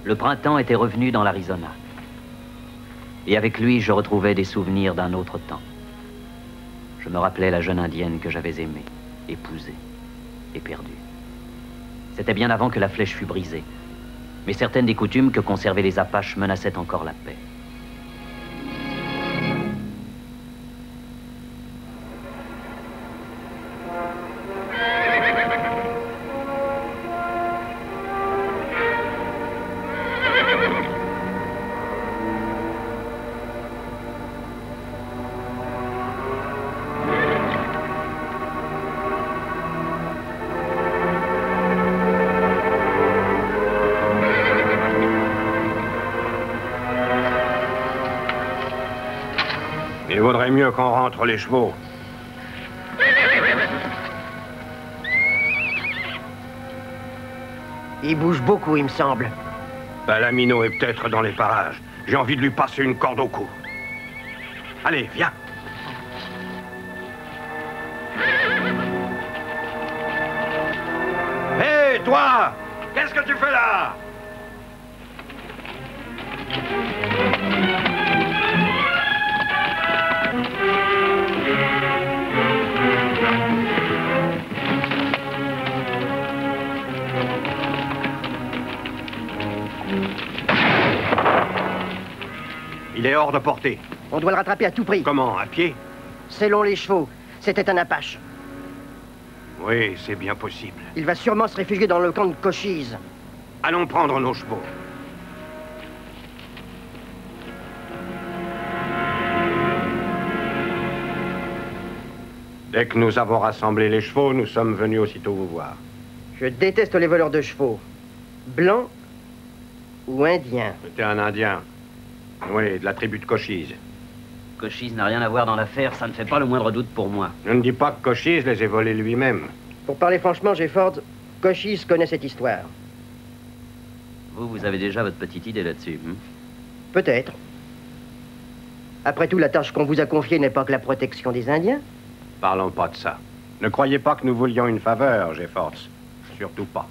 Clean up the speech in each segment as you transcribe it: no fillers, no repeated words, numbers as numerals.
Le printemps était revenu dans l'Arizona. Et avec lui, je retrouvais des souvenirs d'un autre temps. Je me rappelais la jeune indienne que j'avais aimée, épousée et perdue. C'était bien avant que la flèche fût brisée. Mais certaines des coutumes que conservaient les Apaches menaçaient encore la paix. Il vaudrait mieux qu'on rentre les chevaux. Il bouge beaucoup, il me semble. Palomino est peut-être dans les parages. J'ai envie de lui passer une corde au cou. Allez, viens. Hé, toi! Qu'est-ce que tu fais là? Il est hors de portée. On doit le rattraper à tout prix. Comment? À pied? Selon les chevaux, c'était un Apache. Oui, c'est bien possible. Il va sûrement se réfugier dans le camp de Cochise. Allons prendre nos chevaux. Dès que nous avons rassemblé les chevaux, nous sommes venus aussitôt vous voir. Je déteste les voleurs de chevaux. Blancs ou indiens. C'était un Indien. Oui, de la tribu de Cochise. Cochise n'a rien à voir dans l'affaire, ça ne fait pas le moindre doute pour moi. Je ne dis pas que Cochise les ait volés lui-même. Pour parler franchement, Jefford, Cochise connaît cette histoire. Vous avez déjà votre petite idée là-dessus, hein? Peut-être. Après tout, la tâche qu'on vous a confiée n'est pas que la protection des Indiens. Parlons pas de ça. Ne croyez pas que nous voulions une faveur, Jeffords. Surtout pas.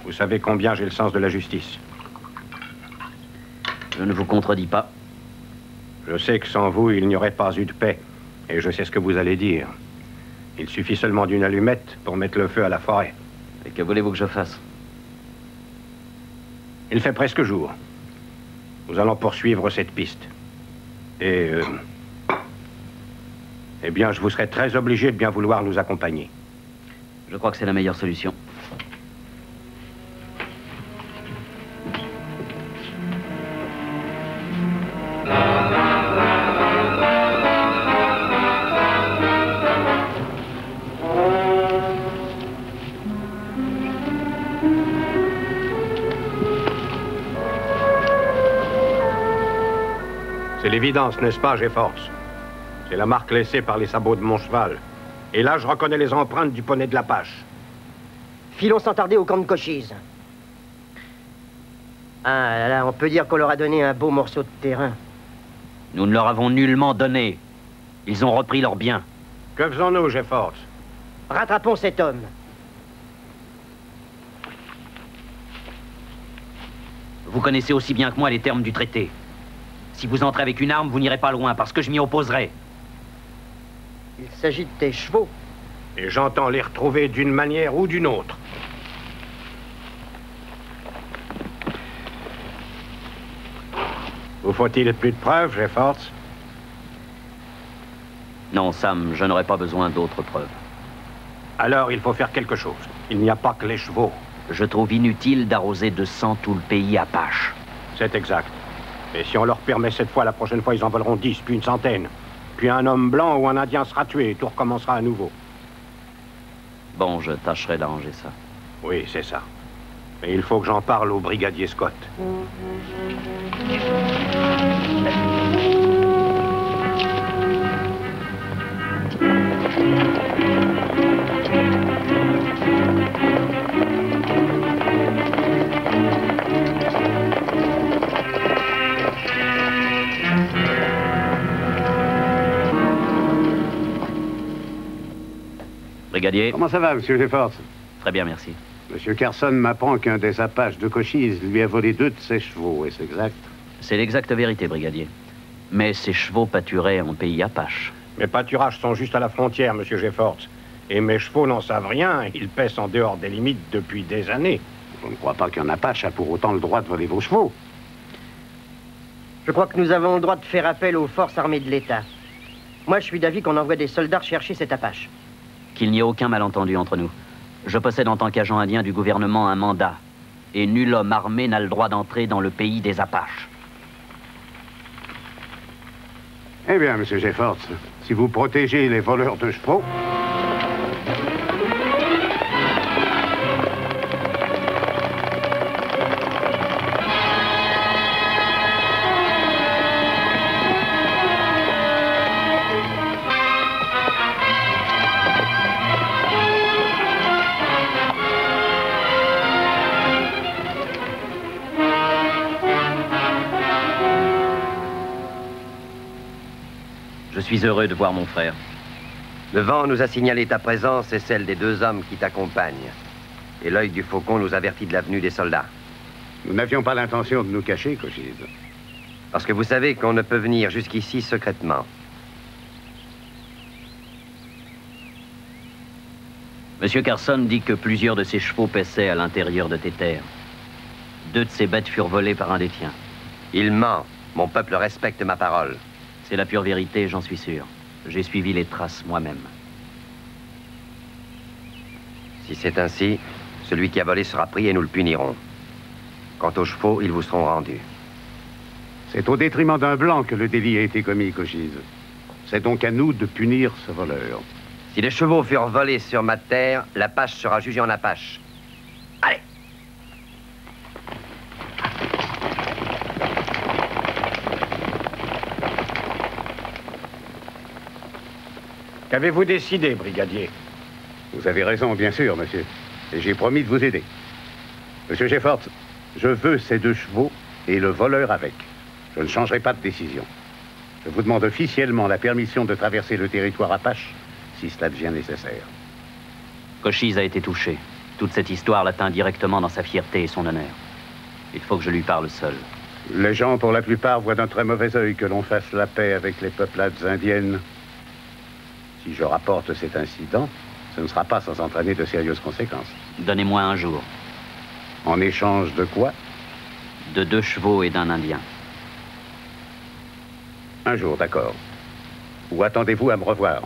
Vous savez combien j'ai le sens de la justice. Je ne vous contredis pas. Je sais que sans vous, il n'y aurait pas eu de paix. Et je sais ce que vous allez dire. Il suffit seulement d'une allumette pour mettre le feu à la forêt. Et que voulez-vous que je fasse? Il fait presque jour. Nous allons poursuivre cette piste. Et... eh bien, je vous serai très obligé de bien vouloir nous accompagner. Je crois que c'est la meilleure solution. C'est l'évidence, n'est-ce pas, Jeffords? C'est la marque laissée par les sabots de mon cheval. Et là, je reconnais les empreintes du poney de l'Apache. Filons sans tarder au camp de Cochise. Ah là, on peut dire qu'on leur a donné un beau morceau de terrain. Nous ne leur avons nullement donné. Ils ont repris leurs biens. Que faisons-nous, Jeffords? Rattrapons cet homme. Vous connaissez aussi bien que moi les termes du traité. Si vous entrez avec une arme, vous n'irez pas loin, parce que je m'y opposerai. Il s'agit de tes chevaux. Et j'entends les retrouver d'une manière ou d'une autre. Vous faut-il plus de preuves, Jeffords? Non, Sam, je n'aurai pas besoin d'autres preuves. Alors, il faut faire quelque chose. Il n'y a pas que les chevaux. Je trouve inutile d'arroser de sang tout le pays Apache. C'est exact. Et si on leur permet cette fois, la prochaine fois, ils en voleront 10, puis une centaine. Puis un homme blanc ou un Indien sera tué et tout recommencera à nouveau. Bon, je tâcherai d'arranger ça. Oui, c'est ça. Mais il faut que j'en parle au brigadier Scott. Brigadier. Comment ça va, monsieur Jeffords? Très bien, merci. Monsieur Carson m'apprend qu'un des Apaches de Cochise lui a volé 2 de ses chevaux, est-ce exact? C'est l'exacte vérité, brigadier. Mais ces chevaux pâturaient en pays Apache. Mes pâturages sont juste à la frontière, monsieur Jeffords. Et mes chevaux n'en savent rien. Ils paissent en dehors des limites depuis des années. Je ne crois pas qu'un Apache a pour autant le droit de voler vos chevaux. Je crois que nous avons le droit de faire appel aux forces armées de l'État. Moi, je suis d'avis qu'on envoie des soldats chercher cet Apache. Qu'il n'y ait aucun malentendu entre nous. Je possède en tant qu'agent indien du gouvernement un mandat. Et nul homme armé n'a le droit d'entrer dans le pays des Apaches. Eh bien, monsieur Jeffords, si vous protégez les voleurs de chevaux... Je suis heureux de voir mon frère. Le vent nous a signalé ta présence et celle des 2 hommes qui t'accompagnent. Et l'œil du faucon nous avertit de la venue des soldats. Nous n'avions pas l'intention de nous cacher, Cochise. Parce que vous savez qu'on ne peut venir jusqu'ici secrètement. Monsieur Carson dit que plusieurs de ses chevaux paissaient à l'intérieur de tes terres. 2 de ces bêtes furent volées par un des tiens. Il ment. Mon peuple respecte ma parole. C'est la pure vérité, j'en suis sûr. J'ai suivi les traces moi-même. Si c'est ainsi, celui qui a volé sera pris et nous le punirons. Quant aux chevaux, ils vous seront rendus. C'est au détriment d'un blanc que le délit a été commis, Cochise. C'est donc à nous de punir ce voleur. Si les chevaux furent volés sur ma terre, l'Apache sera jugé en Apache. Allez! Qu'avez-vous décidé, brigadier? Vous avez raison, bien sûr, monsieur. Et j'ai promis de vous aider. Monsieur Jeffords, je veux ces 2 chevaux et le voleur avec. Je ne changerai pas de décision. Je vous demande officiellement la permission de traverser le territoire Apache, si cela devient nécessaire. Cochise a été touché. Toute cette histoire l'atteint directement dans sa fierté et son honneur. Il faut que je lui parle seul. Les gens, pour la plupart, voient d'un très mauvais œil que l'on fasse la paix avec les peuplades indiennes. Si je rapporte cet incident, ce ne sera pas sans entraîner de sérieuses conséquences. Donnez-moi un jour. En échange de quoi? De 2 chevaux et d'un Indien. Un jour, d'accord. Ou attendez-vous à me revoir?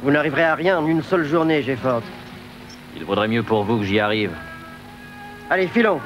Vous n'arriverez à rien en une seule journée, Jeffords. Il vaudrait mieux pour vous que j'y arrive. Allez, filons.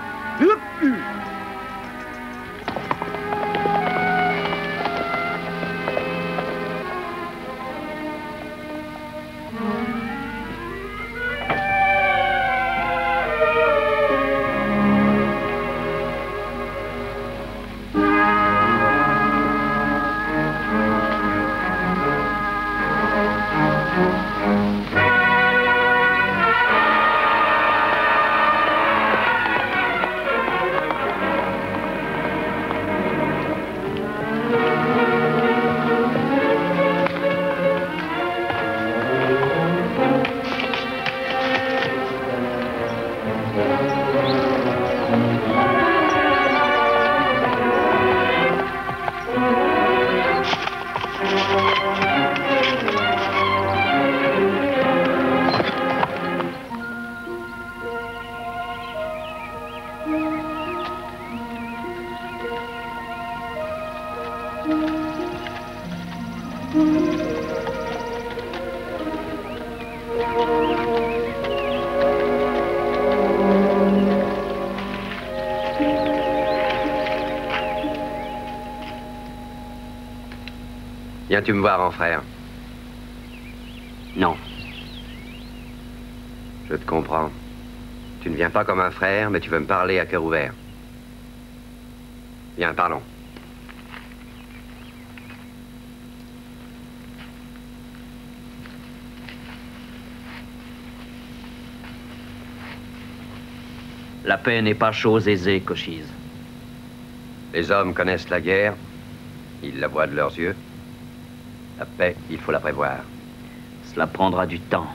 Viens-tu me voir en frère? Non. Je te comprends. Tu ne viens pas comme un frère, mais tu veux me parler à cœur ouvert. Viens, parlons. La paix n'est pas chose aisée, Cochise. Les hommes connaissent la guerre. Ils la voient de leurs yeux. La paix, il faut la prévoir. Cela prendra du temps.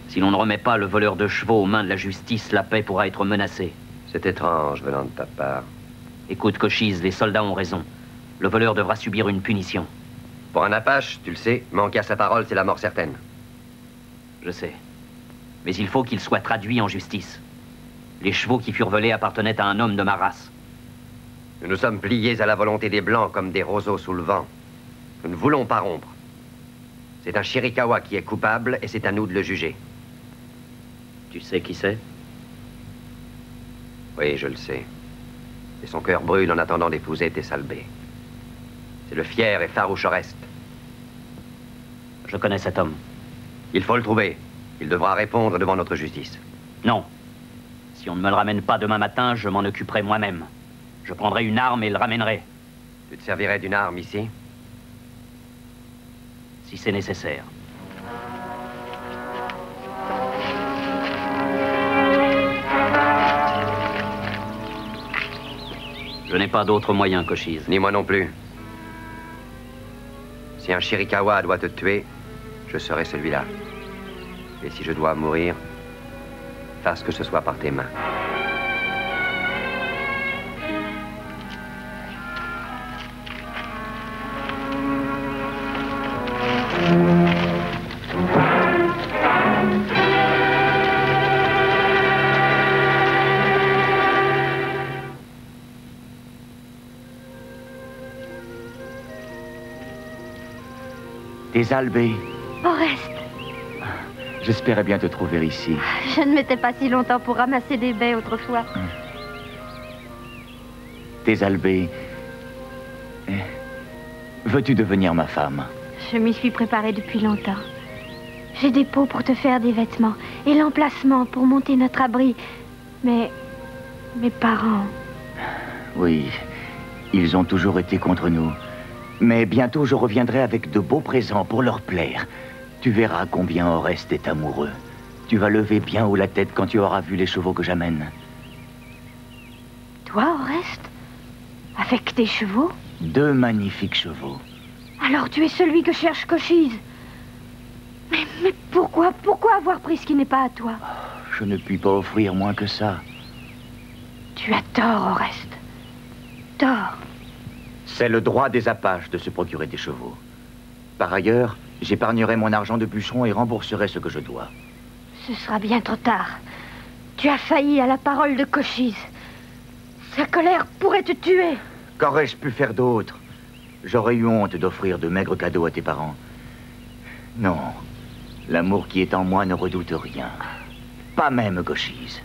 Si l'on ne remet pas le voleur de chevaux aux mains de la justice, la paix pourra être menacée. C'est étrange venant de ta part. Écoute, Cochise, les soldats ont raison. Le voleur devra subir une punition. Pour un Apache, tu le sais, manquer à sa parole, c'est la mort certaine. Je sais. Mais il faut qu'il soit traduit en justice. Les chevaux qui furent volés appartenaient à un homme de ma race. Nous nous sommes pliés à la volonté des Blancs comme des roseaux sous le vent. Nous ne voulons pas rompre. C'est un Chiricahua qui est coupable et c'est à nous de le juger. Tu sais qui c'est? Oui, je le sais. Et son cœur brûle en attendant d'épouser Tessalbé. C'est le fier et farouche Oreste. Je connais cet homme. Il faut le trouver. Il devra répondre devant notre justice. Non. Si on ne me le ramène pas demain matin, je m'en occuperai moi-même. Je prendrai une arme et le ramènerai. Tu te servirais d'une arme ici? Si c'est nécessaire. Je n'ai pas d'autre moyen, Cochise. Ni moi non plus. Si un Chiricahua doit te tuer, je serai celui-là. Et si je dois mourir, fasse que ce soit par tes mains. Tessalbé, Oreste, j'espérais bien te trouver ici. je ne m'étais pas si longtemps pour ramasser des baies autrefois. Tessalbé, veux-tu devenir ma femme? Je m'y suis préparée depuis longtemps. J'ai des pots pour te faire des vêtements et l'emplacement pour monter notre abri. Mais mes parents... Oui, ils ont toujours été contre nous. Mais bientôt, je reviendrai avec de beaux présents pour leur plaire. Tu verras combien Oreste est amoureux. Tu vas lever bien haut la tête quand tu auras vu les chevaux que j'amène. Toi, Oreste? Avec tes chevaux? 2 magnifiques chevaux. Alors tu es celui que cherche Cochise. Mais pourquoi avoir pris ce qui n'est pas à toi? Je ne puis pas offrir moins que ça. Tu as tort, Oreste. Tort. C'est le droit des Apaches de se procurer des chevaux. Par ailleurs, j'épargnerai mon argent de bûcheron et rembourserai ce que je dois. Ce sera bien trop tard. Tu as failli à la parole de Cochise. Sa colère pourrait te tuer. Qu'aurais-je pu faire d'autre? J'aurais eu honte d'offrir de maigres cadeaux à tes parents. Non, l'amour qui est en moi ne redoute rien. Pas même Cochise.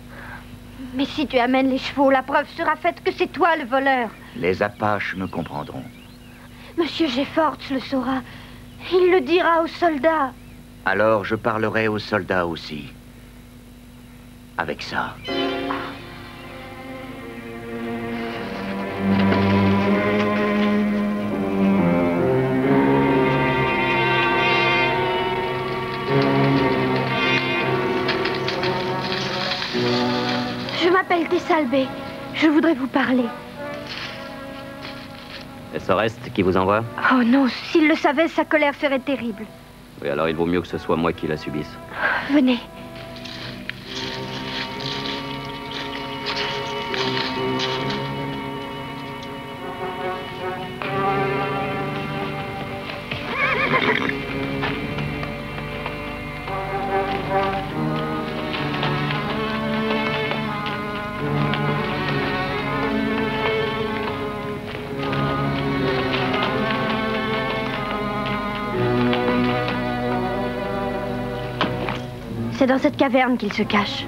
Mais si tu amènes les chevaux, la preuve sera faite que c'est toi le voleur. Les Apaches me comprendront. Monsieur Jeffords le saura. Il le dira aux soldats. Alors je parlerai aux soldats aussi. Avec ça. Je m'appelle Tessalbé. Je voudrais vous parler. Est-ce Oreste qui vous envoie? Oh non, s'il le savait, sa colère serait terrible. Oui, alors il vaut mieux que ce soit moi qui la subisse. Venez. C'est dans cette caverne qu'il se cache.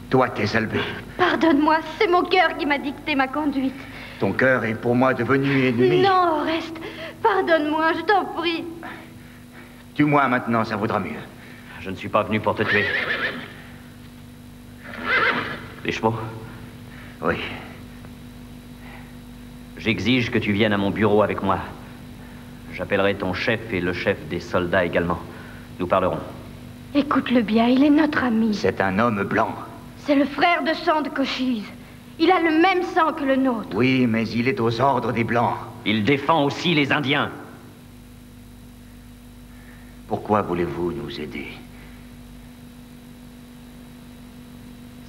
Toi, Thésalbé. Pardonne-moi, c'est mon cœur qui m'a dicté ma conduite. Ton cœur est pour moi devenu ennemi. Non, Oreste, pardonne-moi, je t'en prie. Tue-moi maintenant, ça vaudra mieux. Je ne suis pas venu pour te tuer. Les chevaux? Oui. J'exige que tu viennes à mon bureau avec moi. J'appellerai ton chef et le chef des soldats également. Nous parlerons. Écoute-le bien, il est notre ami. C'est un homme blanc. C'est le frère de sang de Cochise. Il a le même sang que le nôtre. Oui, mais il est aux ordres des Blancs. Il défend aussi les Indiens. Pourquoi voulez-vous nous aider?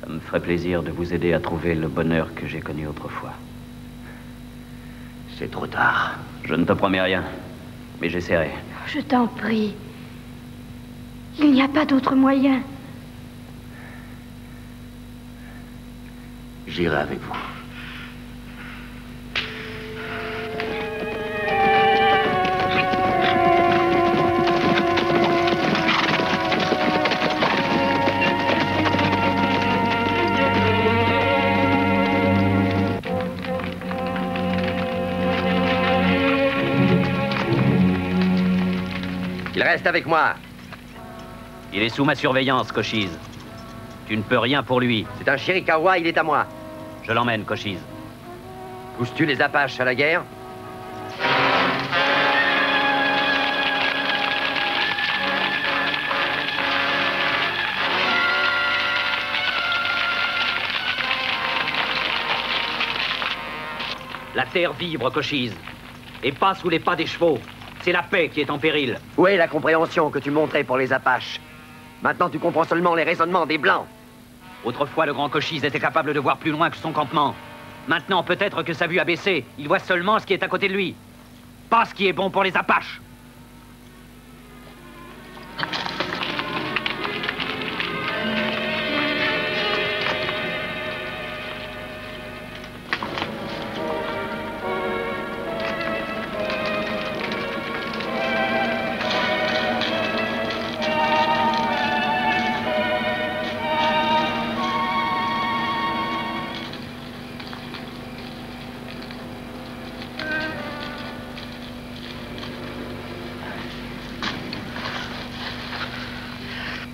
Ça me ferait plaisir de vous aider à trouver le bonheur que j'ai connu autrefois. C'est trop tard. Je ne te promets rien, mais j'essaierai. Je t'en prie. Il n'y a pas d'autre moyen. J'irai avec vous. Il reste avec moi. Il est sous ma surveillance, Cochise. Tu ne peux rien pour lui. C'est un Chiricahua, il est à moi. Je l'emmène, Cochise. Pousses-tu les Apaches à la guerre? La terre vibre, Cochise. Et pas sous les pas des chevaux. C'est la paix qui est en péril. Où est la compréhension que tu montrais pour les Apaches? Maintenant, tu comprends seulement les raisonnements des Blancs. Autrefois, le grand Cochise était capable de voir plus loin que son campement. Maintenant, peut-être que sa vue a baissé. Il voit seulement ce qui est à côté de lui. Pas ce qui est bon pour les Apaches.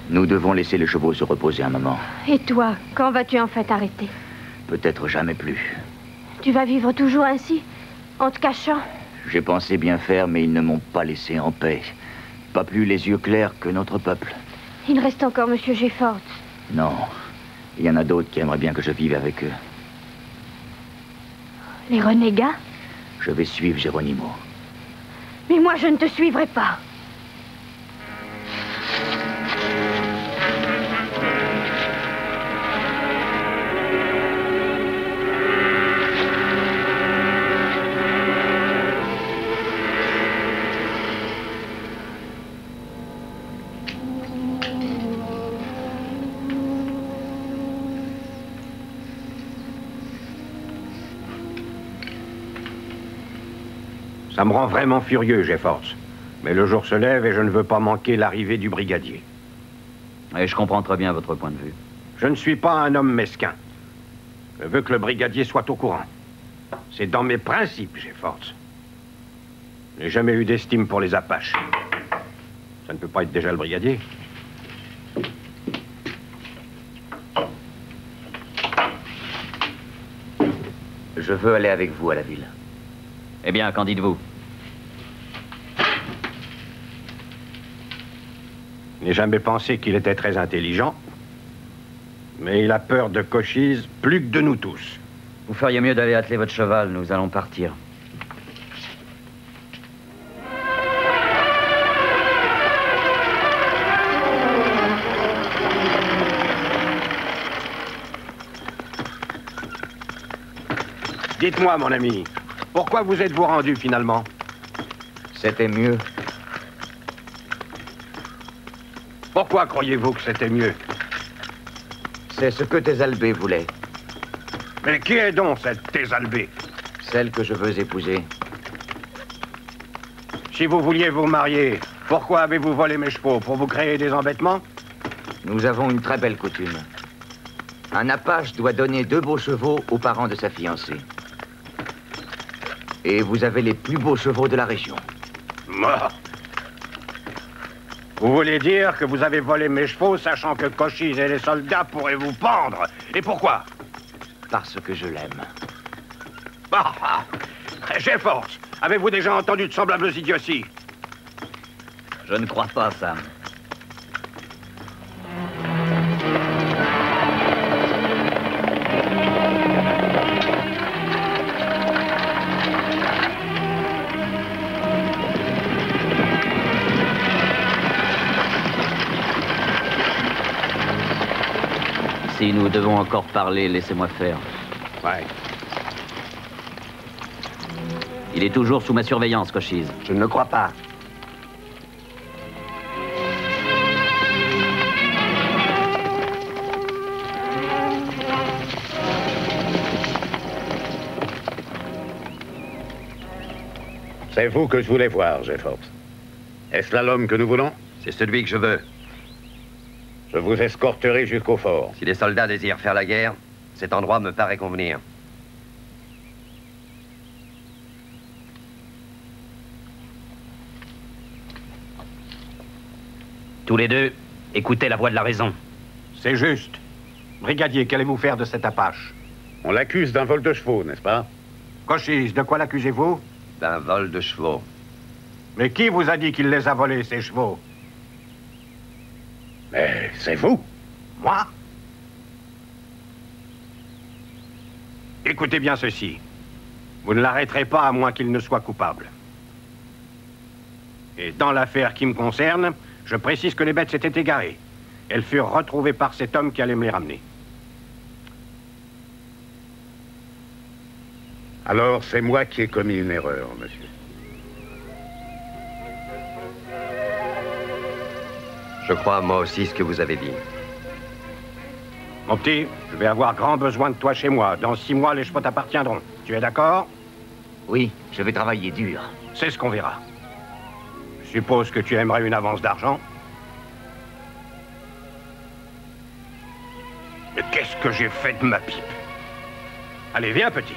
Nous devons laisser les chevaux se reposer un moment. Et toi, quand vas-tu en fait arrêter? Peut-être jamais plus. Tu vas vivre toujours ainsi, en te cachant? J'ai pensé bien faire, mais ils ne m'ont pas laissé en paix. Pas plus les yeux clairs que notre peuple. Il reste encore Monsieur Jefford. Non. Il y en a d'autres qui aimeraient bien que je vive avec eux. Les renégats? Je vais suivre Geronimo. Mais moi, je ne te suivrai pas. Ça me rend vraiment furieux, Jeffords. Mais le jour se lève et je ne veux pas manquer l'arrivée du brigadier. Et je comprends très bien votre point de vue. Je ne suis pas un homme mesquin. Je veux que le brigadier soit au courant. C'est dans mes principes, Jeffords. Je n'ai jamais eu d'estime pour les Apaches. Ça ne peut pas être déjà le brigadier. Je veux aller avec vous à la ville. Eh bien, qu'en dites-vous? Je n'ai jamais pensé qu'il était très intelligent. Mais il a peur de Cochise plus que de nous tous. Vous feriez mieux d'aller atteler votre cheval. Nous allons partir. Dites-moi, mon ami, pourquoi vous êtes-vous rendu finalement? C'était mieux. Pourquoi croyez-vous que c'était mieux? C'est ce que Thésalbé voulait. Mais qui est donc cette Thésalbé? Celle que je veux épouser. Si vous vouliez vous marier, pourquoi avez-vous volé mes chevaux? Pour vous créer des embêtements? Nous avons une très belle coutume. Un Apache doit donner 2 beaux chevaux aux parents de sa fiancée. Et vous avez les plus beaux chevaux de la région. Mort. Vous voulez dire que vous avez volé mes chevaux, sachant que Cochise et les soldats pourraient vous pendre? Et pourquoi? Parce que je l'aime. Ah, j'ai force. Avez-vous déjà entendu de semblables idioties? Je ne crois pas, Sam. Si nous devons encore parler, laissez-moi faire. Ouais. Il est toujours sous ma surveillance, Cochise. Je ne le crois pas. C'est vous que je voulais voir, Jeffords. Est-ce là l'homme que nous voulons? C'est celui que je veux. Je vous escorterai jusqu'au fort. Si les soldats désirent faire la guerre, cet endroit me paraît convenir. Tous les deux, écoutez la voix de la raison. C'est juste. Brigadier, qu'allez-vous faire de cet Apache? On l'accuse d'un vol de chevaux, n'est-ce pas? Cochise, de quoi l'accusez-vous? D'un vol de chevaux. Mais qui vous a dit qu'il les a volés, ces chevaux? Mais c'est vous! Moi? Écoutez bien ceci. Vous ne l'arrêterez pas à moins qu'il ne soit coupable. Et dans l'affaire qui me concerne, je précise que les bêtes s'étaient égarées. Elles furent retrouvées par cet homme qui allait me les ramener. Alors, c'est moi qui ai commis une erreur, monsieur. Je crois moi aussi ce que vous avez dit. Mon petit, je vais avoir grand besoin de toi chez moi. Dans 6 mois, les chevaux t'appartiendront. Tu es d'accord? Oui, je vais travailler dur. C'est ce qu'on verra. Je suppose que tu aimerais une avance d'argent? Mais qu'est-ce que j'ai fait de ma pipe? Allez, viens, petit.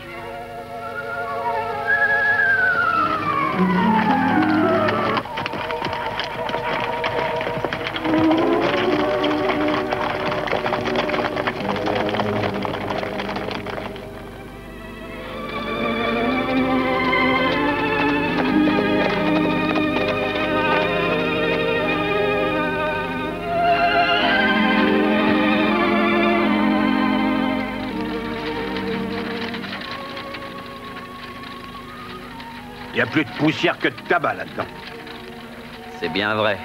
Il n'y a plus de poussière que de tabac là-dedans. C'est bien vrai.